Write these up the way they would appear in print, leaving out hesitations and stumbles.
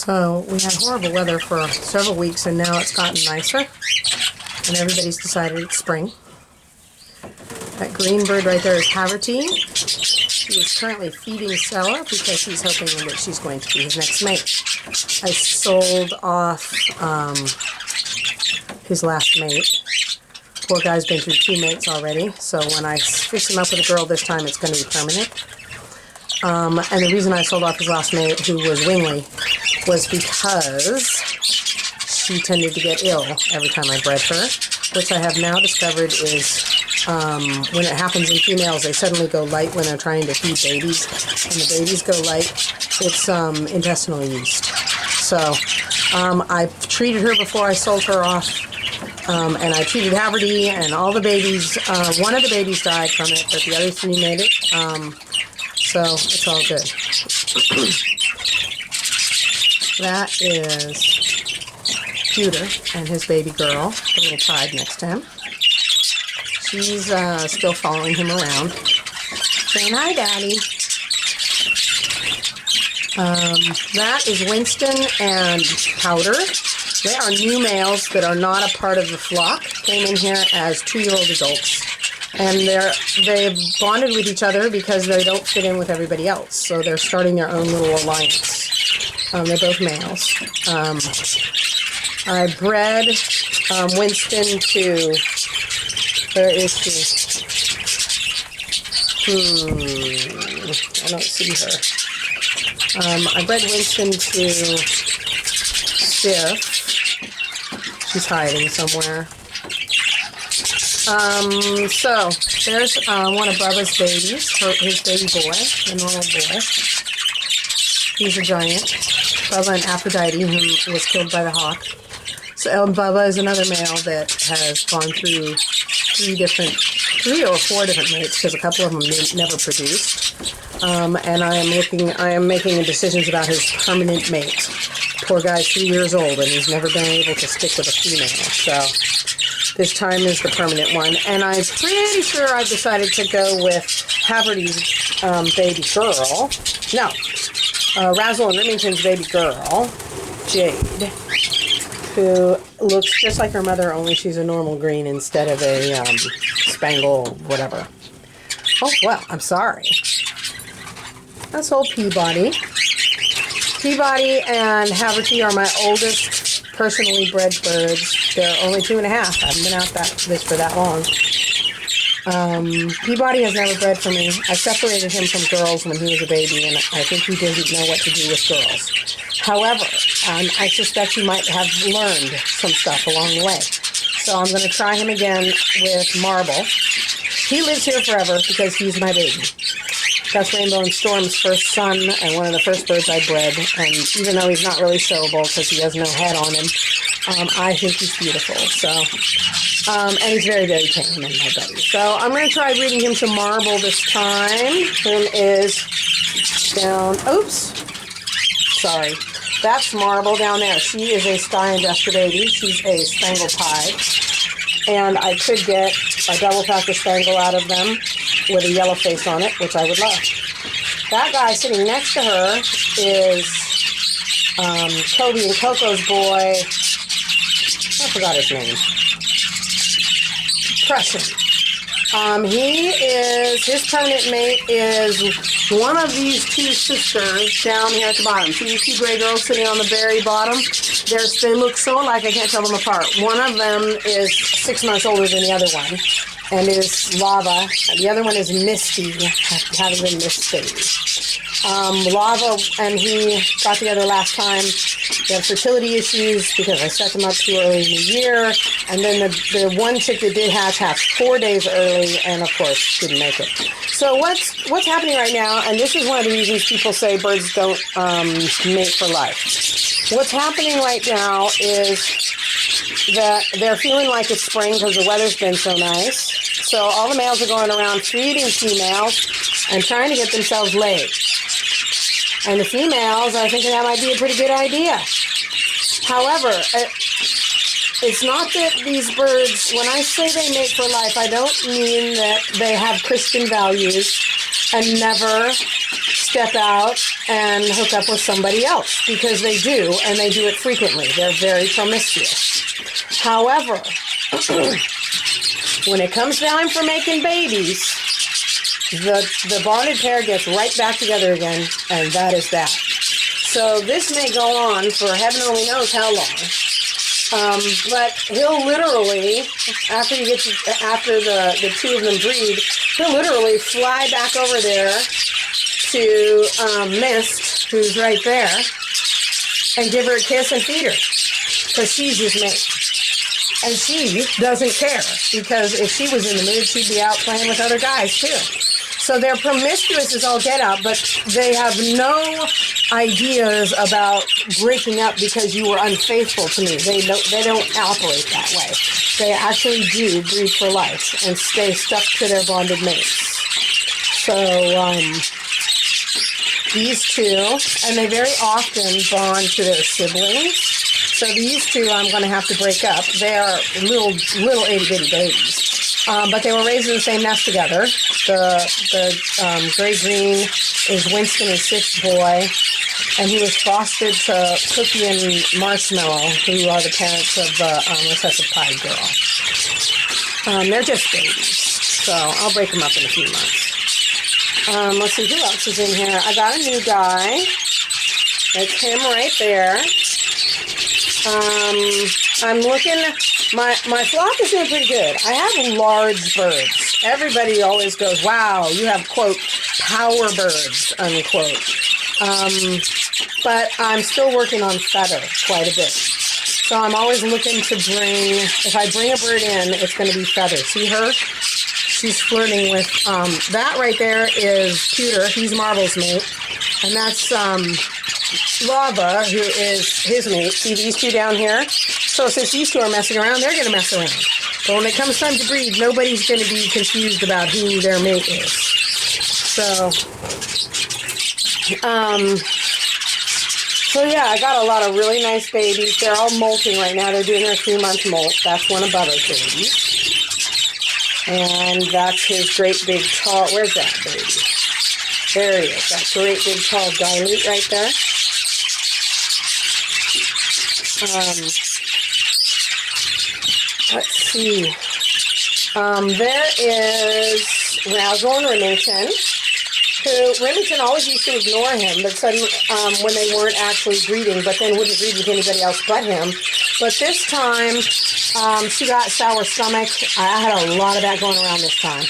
So we had horrible weather for several weeks, and now it's gotten nicer, and everybody's decided it's spring. That green bird right there is Haverty. He is currently feeding Stella because he's hoping that she's going to be his next mate. I sold off his last mate. Poor guy's been through 2 mates already, so when I fish him up with a girl this time, it's going to be permanent. And the reason I sold off his last mate, who was Wingley, was because she tended to get ill every time I bred her, which I have now discovered is when it happens in females, they suddenly go light when they're trying to feed babies, and the babies go light. It's intestinal yeast. So I treated her before I sold her off, and I treated Haverty and all the babies. One of the babies died from it, but the other 3 made it. So it's all good. That is Pewter and his baby girl, the little pride next to him. She's still following him around, saying, "Hi, Daddy." That is Winston and Powder. They are new males that are not a part of the flock. Came in here as 2-year-old adults. And they've bonded with each other because they don't fit in with everybody else. So they're starting their own little alliance. They're both males. I bred Winston to... Where is she? I don't see her. I bred Winston to Sif. She's hiding somewhere. So there's one of Bubba's babies, his baby boy, the normal boy. He's a giant. Bubba and Aphrodite, who was killed by the hawk. So Bubba is another male that has gone through 3 or 4 different mates, because a couple of them never produced. And I am making decisions about his permanent mate. Poor guy's 3 years old, and he's never been able to stick with a female. So this time is the permanent one. And I'm pretty sure I've decided to go with Haverty's baby girl. No, Razzle and Remington's baby girl, Jade, who looks just like her mother, only she's a normal green instead of a spangle whatever. Oh, well, I'm sorry. That's old Peabody. Peabody and Haverty are my oldest personally bred birds. They're only 2.5. I haven't been out this for that long. Peabody has never bred for me. I separated him from girls when he was a baby, and I think he didn't know what to do with girls. However, I suspect he might have learned some stuff along the way. So I'm going to try him again with Marble. He lives here forever because he's my baby. That's Rainbow and Storm's first son and one of the first birds I bred. And even though he's not really showable because he has no head on him, I think he's beautiful. So, and he's very, very tame and my buddy. So I'm going to try breeding him to Marble this time. Him is down. Oops. Sorry. That's Marble down there. She is a Sky and Duster baby. She's a Spangle Pied. And I could get a double factor Spangle out of them with a yellow face on it, which I would love. That guy sitting next to her is Toby and Coco's boy. I forgot his name. Preston. His permanent mate is one of these 2 sisters down here at the bottom. See these 2 gray girls sitting on the very bottom? They look so alike I can't tell them apart. One of them is 6 months older than the other one, and is Lava. And the other one is Misty, having been Mist baby. Lava and he got together last time. They had fertility issues because I set them up too early in the year. And then the one chick that did hatch 4 days early, and of course didn't make it. So what's happening right now, and this is one of the reasons people say birds don't mate for life. What's happening right now is that they're feeling like it's spring because the weather's been so nice. So all the males are going around feeding females and trying to get themselves laid. And the females are thinking that might be a pretty good idea. However, it's not that these birds, when I say they mate for life, I don't mean that they have Christian values and never step out and hook up with somebody else, because they do, and they do it frequently. They're very promiscuous. However, when it comes time for making babies, the bonded pair gets right back together again, and that is that. So this may go on for heaven only knows how long. But he'll literally, after the two of them breed, he'll literally fly back over there to Mist, who's right there, and give her a kiss and feed her, because she's his mate. And she doesn't care, because if she was in the mood, she'd be out playing with other guys too. So they're promiscuous as all get out, but they have no ideas about breaking up because you were unfaithful to me. They don't operate that way. They actually do breed for life and stay stuck to their bonded mates. So these two, and they very often bond to their siblings. So these two I'm going to have to break up. They are little itty-bitty babies. But they were raised in the same nest together. The gray-green is Winston, his sixth boy, and he was fostered to Cookie and Marshmallow, who are the parents of the recessive pie girl. They're just babies, so I'll break them up in a few months. Let's see, who else is in here? I got a new guy. That's him right there. I'm looking, my flock is doing pretty good. I have large birds. Everybody always goes, wow, you have, quote, power birds, unquote. But I'm still working on feather quite a bit. So I'm always looking to bring, if I bring a bird in, it's going to be feather. See her? She's flirting with, that right there is Pewter. He's Marble's mate. And that's, Lava, who is his mate. See these two down here? So since these two are messing around, they're going to mess around. But when it comes time to breed, nobody's going to be confused about who their mate is. So yeah, I got a lot of really nice babies. They're all molting right now. They're doing their 3-month molt. That's one of Bubba's babies. And that's his great big tall, where's that baby? There he is. That great big tall dilute right there. Let's see. There is Razzle and Remington, who Remington always used to ignore him, but suddenly when they weren't actually breeding, but then wouldn't breed with anybody else but him. But this time, she got sour stomach. I had a lot of that going around this time.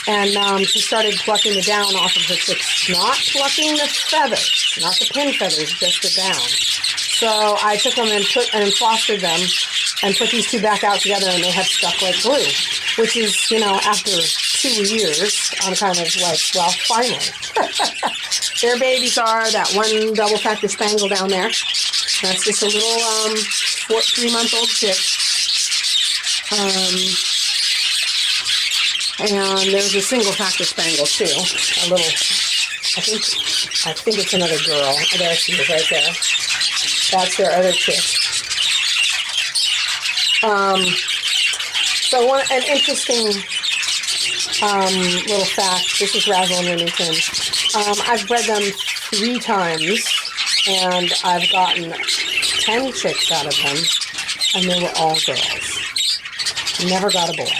And she started plucking the down off of her chicks. Not plucking the feathers, not the pin feathers, just the down. So I took them and fostered them and put these two back out together, and they have stuck like glue, which is, after 2 years, I'm kind of like, well, finally. Their babies are that one double factor spangle down there. That's just a little 3-month-old chick. And there's a single factor spangle too. A little, I think it's another girl. There she is right there. That's their other chick. So an interesting little fact. This is Razzle and Remington. I've bred them 3 times, and I've gotten 10 chicks out of them, and they were all girls. Never got a boy.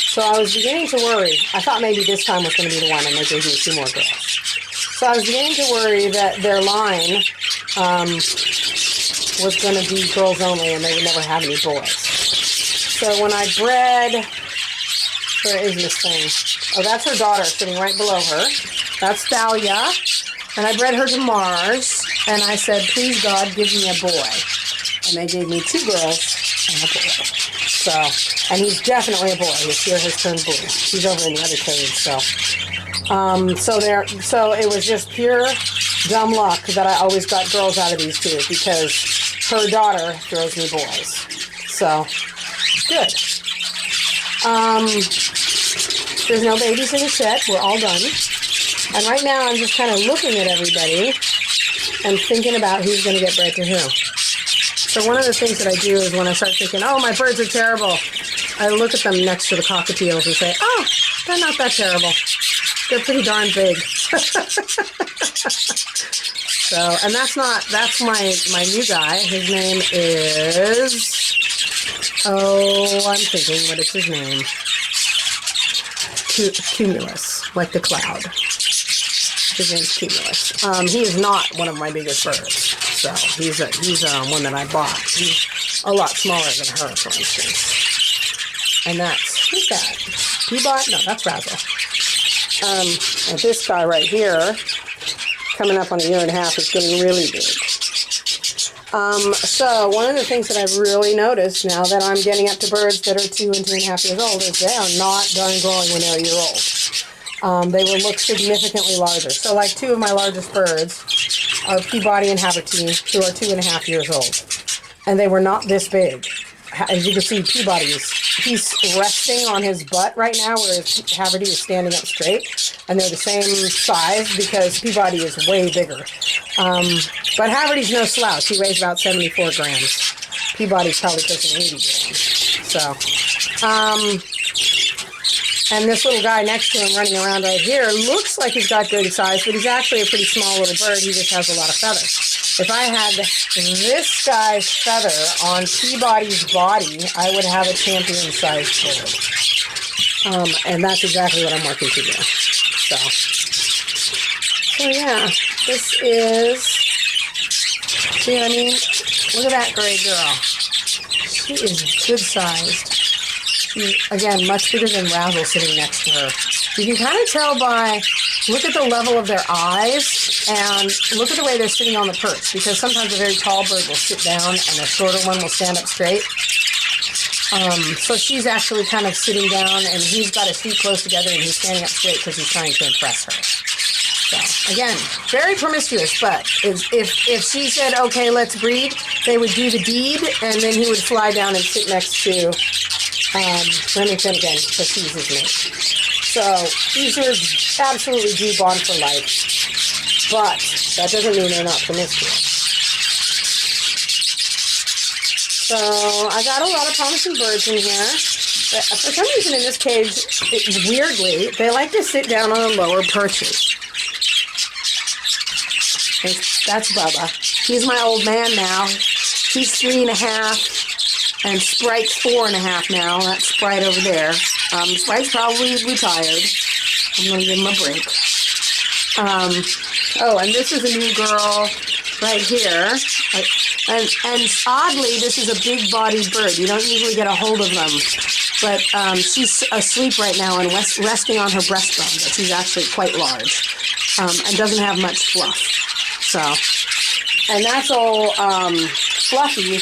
So I was beginning to worry. I thought maybe this time was going to be the one, and they gave me 2 more girls. So I was beginning to worry that their line was going to be girls only, and they would never have any boys. So when I bred, where is this thing? Oh, that's her daughter sitting right below her. That's Thalia. And I bred her to Mars, and I said, please, God, give me a boy. And they gave me 2 girls and a boy. So, and he's definitely a boy. His hair has turned blue. He's over in the other cage, so. So it was just pure dumb luck that I always got girls out of these two, because her daughter throws me boys. So, good. There's no babies in the shed. We're all done. And right now I'm just kind of looking at everybody and thinking about who's going to get bred to who. So one of the things that I do is when I start thinking, oh, my birds are terrible, I look at them next to the cockatiels and say, oh, they're not that terrible. They're pretty darn big. So, and that's my new guy. His name is, oh, I'm thinking, what is his name? Cumulus, like the cloud. His name's Cumulus. He is not one of my biggest birds. So he's one that I bought. He's a lot smaller than her, for instance. And who's that? Peabody? No, that's Razzle. And this guy right here, coming up on 1.5 years, is getting really big. So one of the things that I've really noticed now that I'm getting up to birds that are 2 and 2.5 years old is they are not done growing when they're a year old. They will look significantly larger. So like 2 of my largest birds are Peabody and Havertine, who are 2.5 years old. And they were not this big. As you can see, Peabody he's resting on his butt right now, whereas Havertine is standing up straight. And they're the same size because Peabody is way bigger. But Haverty's no slouch. He weighs about 74 grams. Peabody's probably pushing 80 grams. So, and this little guy next to him running around right here looks like he's got good size, but he's actually a pretty small little bird. He just has a lot of feathers. If I had this guy's feather on Peabody's body, I would have a champion-sized bird. And that's exactly what I'm working to do. So yeah, this is, see what I mean? Look at that gray girl. She is good sized. She's, again, much bigger than Razzle sitting next to her. You can kind of tell by, look at the level of their eyes and look at the way they're sitting on the perch, because sometimes a very tall bird will sit down and a shorter one will stand up straight. So she's actually kind of sitting down and he's got his feet close together and he's standing up straight because he's trying to impress her. So, again, very promiscuous, but if she said, okay, let's breed, they would do the deed and then he would fly down and sit next to Remington again because he's his mate. So these birds absolutely do bond for life, but that doesn't mean they're not promiscuous. So I got a lot of promising birds in here. But for some reason in this cage, weirdly, they like to sit down on the lower perches. That's Bubba. He's my old man now. He's 3.5, and Sprite's 4.5 now. That's Sprite over there. Sprite's probably retired. I'm going to give him a break. Oh, and this is a new girl right here. And oddly, this is a big-bodied bird. You don't usually get a hold of them. But she's asleep right now and resting on her breastbone. But she's actually quite large and doesn't have much fluff. So, and that's old Fluffy,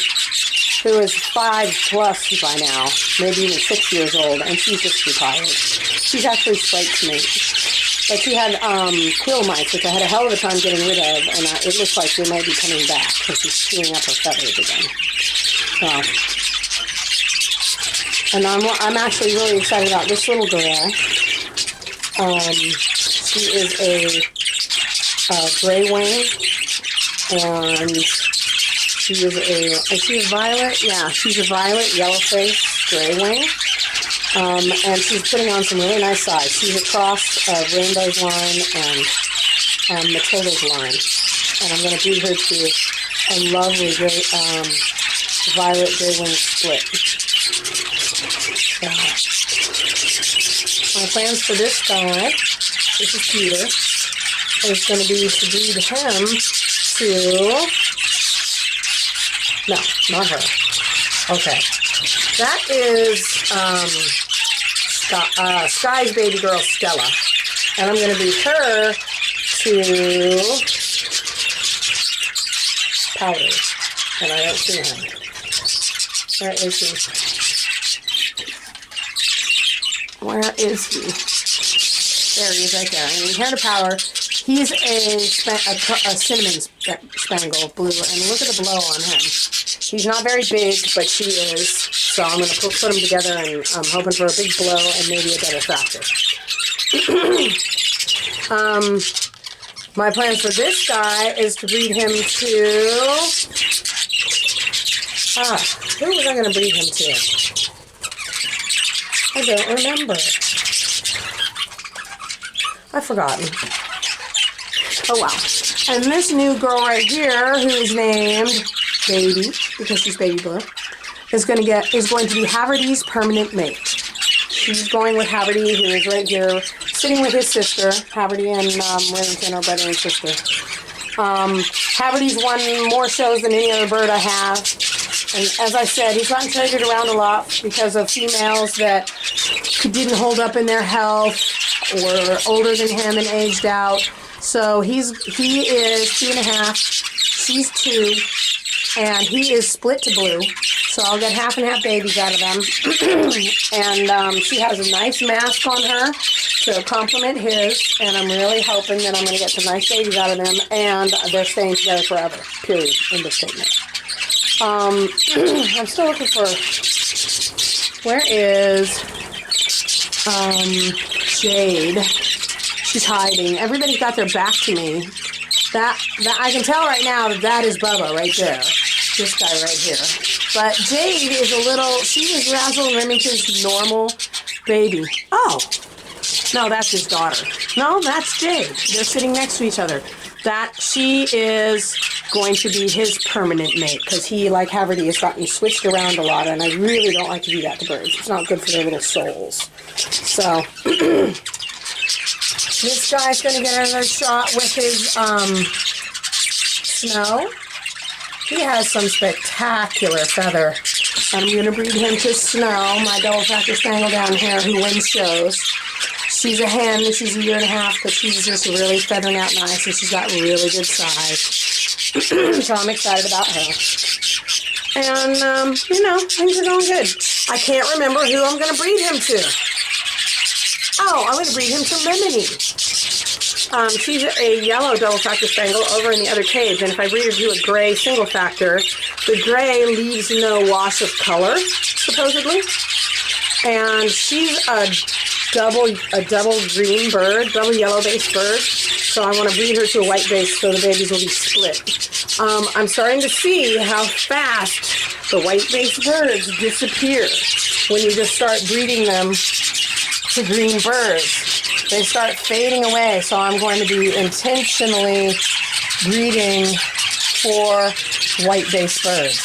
who is 5+ by now, maybe even 6 years old, and she's just retired. She's actually Sprite's mate. But she had quill mites, which I had a hell of a time getting rid of, and it looks like they might be coming back because she's chewing up her feathers again. So, and I'm actually really excited about this little girl. She is a gray wing, and is she a violet? Yeah, she's a violet, yellow face, gray wing. And she's putting on some really nice size. She's a cross of Rainbow's line and Matilda's line. And I'm going to breed her to a lovely gray, violet gray wing split. So, my plans for this guy, this is Peter, is going to be to breed him to, no, not her. Okay. That is Sky's baby girl, Stella. And I'm going to breed her to Powder. And I don't see him. Where is he? Where is he? There he is right there. And we heard a Powder. He's a cinnamon spangle blue. And look at the blow on him. He's not very big, but she is. So I'm going to put them together, and I'm hoping for a big blow and maybe a better factor. My plans for this guy is to breed him to... who was I going to breed him to? I don't remember. I've forgotten. Oh, wow. And this new girl right here, who is named Baby, because she's baby blue, is going to be Haverty's permanent mate. She's going with Haverty, who is right here, sitting with his sister. Haverty and Remington are brother and sister. Haverty's won more shows than any other bird I have. And as I said, he's gotten traded around a lot because of females that didn't hold up in their health, or older than him and aged out. So he is 2.5, she's 2, and he is split to blue. So I'll get half and half babies out of them. And she has a nice mask on her to complement his, and I'm really hoping that I'm going to get some nice babies out of them, and they're staying together forever, period, end of statement. I'm still looking for, where is Jade? She's hiding. Everybody's got their back to me. That I can tell right now that is Bubba right there. This guy right here. But Jade is she was Razzle and Remington's normal baby. Oh, no, that's his daughter. No, that's Jade. They're sitting next to each other. She is going to be his permanent mate, because he, like Haverty, has gotten switched around a lot, and I really don't like to do that to birds. It's not good for their little souls. So, this guy's going to get another shot with his Snow. He has some spectacular feather. I'm going to breed him to Snow, my double-factor spangle down here, who wins shows. She's a hen, and she's 1.5 years, but she's just really feathering out nice, and she's got really good size. So I'm excited about her. And, things are going good. I can't remember who I'm going to breed him to. Oh, I'm going to breed him to Lemony. She's a yellow double-factor spangle over in the other cage, and if I breed her to a gray single-factor, the gray leaves no wash of color, supposedly. And she's a double green bird, double yellow-based bird, so I want to breed her to a white base so the babies will be split. I'm starting to see how fast the white-based birds disappear when you just start breeding them to green birds. They start fading away, so I'm going to be intentionally breeding for white-based birds.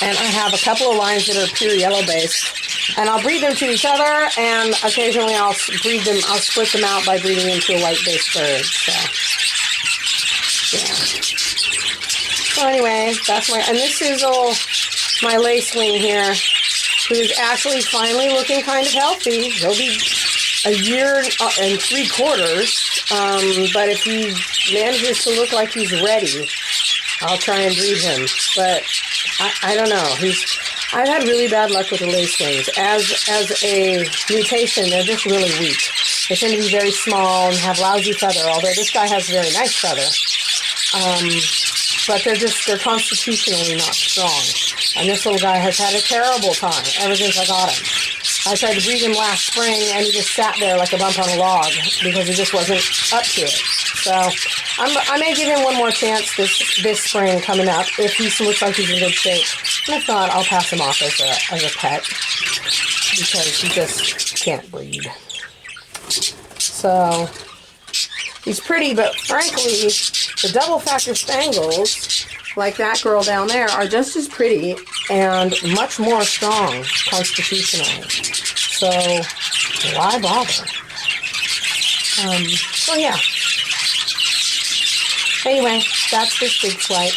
And I have a couple of lines that are pure yellow-based. And I'll breed them to each other, and occasionally I'll split them out by breeding into a white-based bird. So, yeah. So anyway, and this is my lacewing here, who's actually finally looking kind of healthy. He'll be 1.75 years, but if he manages to look like he's ready, I'll try and breed him. But I don't know. I've had really bad luck with the lacewings. As a mutation, they're just really weak. They tend to be very small and have lousy feather, although this guy has very nice feather. But they're constitutionally not strong. And this little guy has had a terrible time ever since I got him. I tried to breed him last spring, and he just sat there like a bump on a log because he just wasn't up to it. So I may give him one more chance this spring coming up if he looks like he's in good shape. And if not, I'll pass him off as a pet because he just can't breed. So he's pretty, but frankly, the double-factor spangles, like that girl down there, are just as pretty and much more strong constitutionally. So why bother? So yeah. Anyway, that's this big flight.